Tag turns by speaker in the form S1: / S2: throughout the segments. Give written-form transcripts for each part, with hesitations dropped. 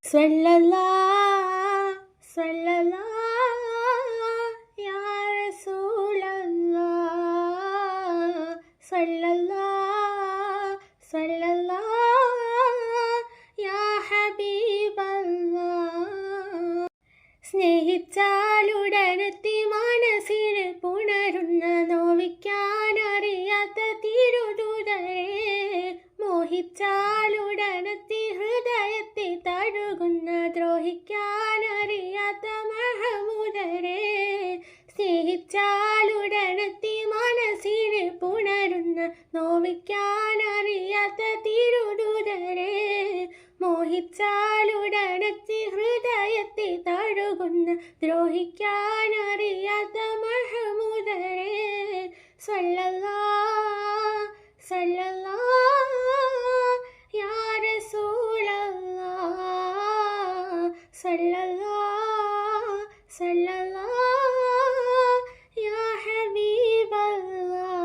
S1: സ്വല്ലല്ലാഹ് സ്വല്ലല്ലാഹ് യാ റസൂലല്ലാഹ് സ്വല്ലല്ലാഹ് സ്വല്ലല്ലാഹ് യാ ഹബീബല്ലാഹ്. സ്നേഹിച്ചാലുടനെത്തി മനസ്സിന് പുണരുന്ന നോവിക്കാനറിയാത്ത തിരുദൂതരെ, മോഹിച്ചാലുടനെത്തി ഹൃദയത്തെ തഴുകുന്ന ദ്രോഹിക്കാനറിയാത്ത മഹമൂദരെ, സ്നേഹിച്ചാലുടനെത്തി മനസ്സിന് പുണരുന്ന നോവിക്കാനറിയാത്ത തിരുദൂതരെ, മോഹിച്ചാലുടനെത്തി ഹൃദയത്തെ തഴുകുന്ന ദ്രോഹിക്കാനറിയാത്ത മഹമൂദരെ, സ്വല്ലല്ലാഹ് സ്വല്ലല്ലാഹ് യാ റസൂലല്ലാഹ് സ്വല്ലല്ലാഹ് സ്വല്ലല്ലാഹ് യാ ഹബീബല്ലാഹ്.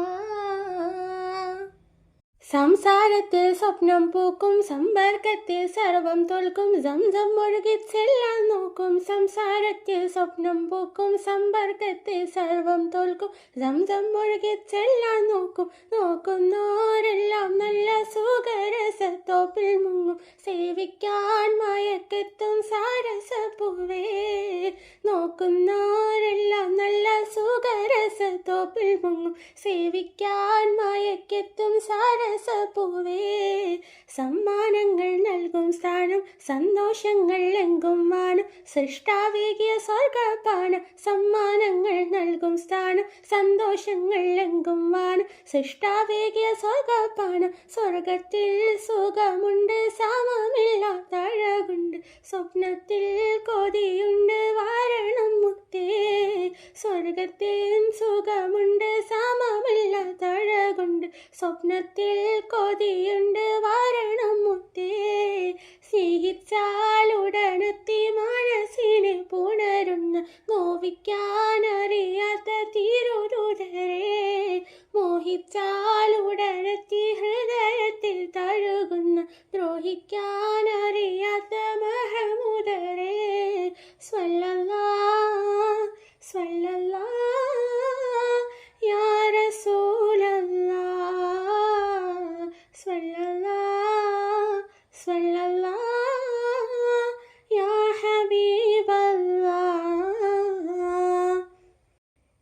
S1: സംസാരത്തിൽ സ്വപ്നം പൂക്കും, സമ്പർക്കത്തിൽ സർവം തോൽക്കും, സംസം ഒഴുകി ചെല്ലാൻ നോക്കും. സംസാരത്തിൽ സ്വപ്നം പൂക്കും, സമ്പർക്കത്തിൽ സർവം തോൽക്കും, സംസം ഒഴുകി ചെല്ലാൻ നോക്കും. നോക്കുന്നോരെല്ലാം നല്ല സുഖരസത്തോപ്പിൽ മുങ്ങും, സേവിക്കാൻ മയക്കെത്തും സാരസപ്പൂവേ. നോക്കുന്നോരെല്ലാം നല്ല സുഖരസത്തോപ്പിൽ മുങ്ങും, സേവിക്കാൻ മയക്കെത്തും സാരസപ്പൂവേ. സമ്മാനങ്ങൾ നൽകും സ്ഥാനം, സന്തോഷങ്ങൾ എങ്കും മാനം, സൃഷ്ടാവേകിയ സ്വർഗപാനം. സമ്മാനങ്ങൾ നൽകും സ്ഥാനം, സന്തോഷങ്ങൾ എങ്കും മാനം, സൃഷ്ടാവേകിയ സ്വർഗപാനം. സ്വർഗത്തിൽ സുഖമുണ്ട്, സമമില്ലാത്ത അഴകുണ്ട്, സ്വപ്നത്തിൽ കൊതിയുണ്ട്, വാരണം മുത്തേ. സ്വർഗത്തിൽ സുഖമുണ്ട്, സമമില്ലാത്ത അഴകുണ്ട്, സ്വപ്നത്തിൽ കൊതിയുണ്ട്, വാരണം മുത്തേ. സ്നേഹിച്ചാലുടനെത്തി മനസ്സിനെ പുണരുന്ന നോവിക്കാനറിയാത്ത തിരുദൂതരെ, മോഹിച്ചാലുടനെത്തി ഹൃദയത്തിൽ തഴുകുന്ന ദ്രോഹിക്കാനറിയാത്ത മഹമൂദരെ, സ്വല്ലല്ലാഹ് സ്വല്ലല്ലാഹ് യാ റസൂലല്ലാഹ് സ്വല്ലല്ലാഹ് സ്വല്ലല്ലാഹ് യാ ഹബീബല്ലാഹ്.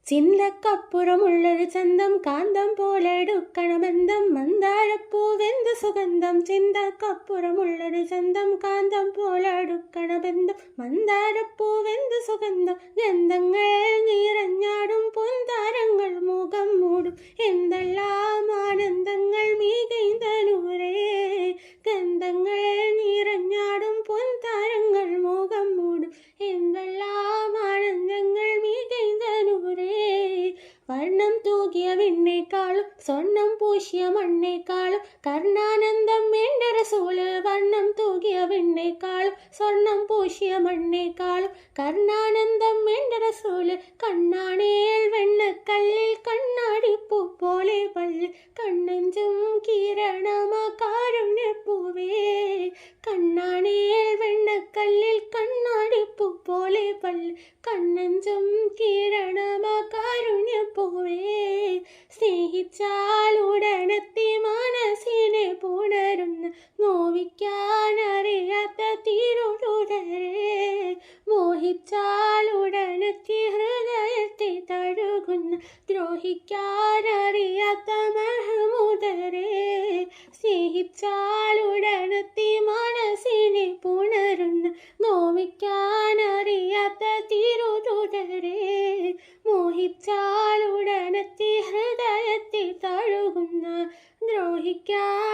S1: ചിന്തക്കപ്പുറമുള്ളൊരു ചന്തം, കാന്തം പോലെടുക്കണമെന്തം, മന്ദാരപ്പൂവെന്ത് സുഗന്ധം. ചിന്തക്കപ്പുറമുള്ളൊരു ചന്തം, കാന്തം പോലെടുക്കണമെന്തം, മന്ദാരപ്പൂവെന്ത് സുഗന്ധം. ഗന്ധങ്ങൾ നിറഞ്ഞാടും പൊൻതാരങ്ങൾ മുഖം മൂടും, എന്തെല്ലാം ആനന്ദങ്ങൾ മികൈന്തനൂരേ. ഗന്ധങ്ങൾ നിറഞ്ഞാടും പൊൻതാരങ്ങൾ മുഖം മൂടും, എന്തെല്ലാം ആനന്ദങ്ങൾ മികൈന്തനൂരേ. വർണ്ണം തൂകിയ വിണ്ണേക്കാളും സ്വർണം പൂശിയ മണ്ണേക്കാളും കർണാനന്ദം എൻ്റെ റസൂല്. വർണ്ണം തൂകിയ വിണ്ണേക്കാളും സ്വർണം പൂശിയ മണ്ണേക്കാളും കർണാനന്ദം എൻ്റെ റസൂല്. കണ്ണാണേൽ വെണ്ണക്കല്ലിൽ കണ്ണാടിപ്പൂ പോലെ പല്ല്, കണ്ണഞ്ചും കിരണമാ കാരുണ്യപ്പൂവേ. കണ്ണാണേൽ വെണ്ണക്കല്ലിൽ കണ്ണാടിപ്പൂ പോലെ പല്ല്, കണ്ണഞ്ചും കിരണമാ കാരുണ്യപ്പൂവേ. സ്നേഹിച്ചാലുടനെത്തി മനസ്സിനെ പുണരുന്ന നോവിക്കാനറിയാത്ത തിരുദൂതരെ, മോഹിച്ചാലുടനെത്തി ഹൃദയത്തെ തഴുകുന്ന ദ്രോഹിക്കാനറിയാത്ത മഹമൂദരെ, സ്നേഹിച്ചാലുടനെത്തി മനസ്സിനെ പുണരുന്ന നോവിക്കാനറിയാത്ത തിരുദൂതരെ, മോഹിച്ചാലുടനെത്തി ഹൃദയത്തെ തഴുകുന്ന ദ്രോഹിക്കാൻ